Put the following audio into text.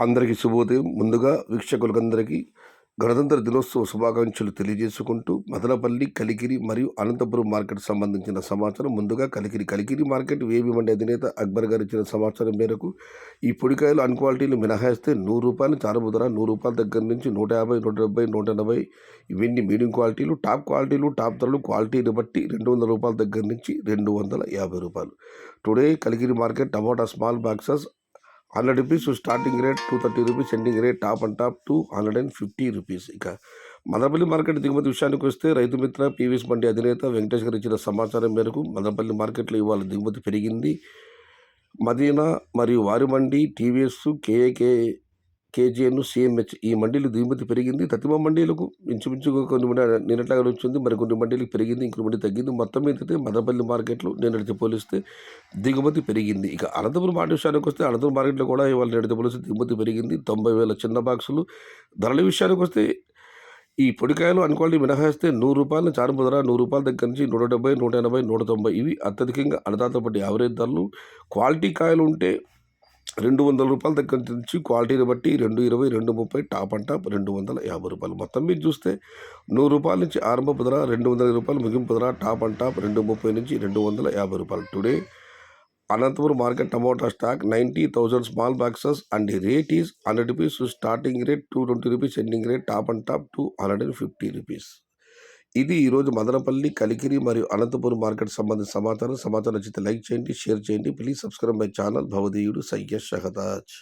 అందరికీ శుభోదయం. ముందుగా వీక్షకులకందరికీ గణతంత్ర దినోత్సవ శుభాకాంక్షలు తెలియజేసుకుంటూ మదనపల్లి, కలికిరి మరియు అనంతపురం మార్కెట్ సంబంధించిన సమాచారం. ముందుగా కలికిరి మార్కెట్ వేబి మండి అధినేత అక్బర్ గారు ఇచ్చిన సమాచారం మేరకు ఈ పొడికాయలు అన్ క్వాలిటీలు మినహాయిస్తే రూ. 100 చారుపు ధర రూ. దగ్గర నుంచి 150, 170, 180 ఇవన్నీ మీడియం క్వాలిటీలు. టాప్ క్వాలిటీలు, టాప్ ధరలు క్వాలిటీని బట్టి రూ. 200 దగ్గర నుంచి రూ. 250. Today Kalikiri market tomato small boxes ₹100 starting rate, ₹230 ending rate, top and top ₹250. ఇక మదనపల్లి మార్కెట్ దిగుమతి విషయానికి వస్తే రైతు మిత్ర పీవీఎస్ మండి అధినేత వెంకటేష్ గారు ఇచ్చిన సమాచారం మేరకు మదనపల్లి మార్కెట్లో ఇవాళ దిగుమతి పెరిగింది. మదీనా మరియు వారి మండి, టీవీఎస్, కేజీఎన్, సిఎంహెచ్ ఈ మండీలు దిగుమతి పెరిగింది. తతిమ మండీలకు ఇంచుమించుగా కొన్ని నిన్నట్లాగా వచ్చింది, మరి కొన్ని మండీలకు పెరిగింది, ఇంకొన్ని మంది తగ్గింది. మొత్తం మీదైతే మదనపల్లి మార్కెట్లో నిన్నటితో పోలిస్తే దిగుమతి పెరిగింది. ఇక అనంతపురం మార్కెట్ విషయానికి వస్తే అనంతపురం మార్కెట్లో కూడా ఇవాళ నిన్నటితో పోలిస్తే దిగుమతి పెరిగింది. 90,000 చిన్న బాక్సులు. ధరల విషయానికి వస్తే ఈ పొడికాయలు అన్ క్వాలిటీ మినహాయిస్తే ₹100 చారుపు ధర ₹100 దగ్గర నుంచి 170, 180, 190 ఇవి అత్యధికంగా అన్నదాతతో పాటు యావరేజ్ ధరలు. క్వాలిటీ కాయలు ఉంటే ₹200 దగ్గర నుంచి క్వాలిటీని బట్టి 220, 230, టాప్ అండ్ టాప్ ₹250. మొత్తం మీరు చూస్తే ₹100 నుంచి ఆరంభపు ధర, ₹220 ముగింపు ధర, టాప్ అండ్ టాప్ 230 నుంచి ₹250. Today Anantapuram market tomato stock 90,000 small boxes and rate is ₹100 starting rate, ₹220 ending rate, top and top ₹250. ఇది ఈరోజు మదనపల్లి, కలికిరి మరియు అనంతపురం మార్కెట్ సంబంధించిన సమాచారం నచ్చితే లైక్ చేయండి, షేర్ చేయండి. ప్లీజ్ సబ్స్క్రైబ్ మై ఛానల్ భవదీయుడు సయ్యద్ షహతాజ్.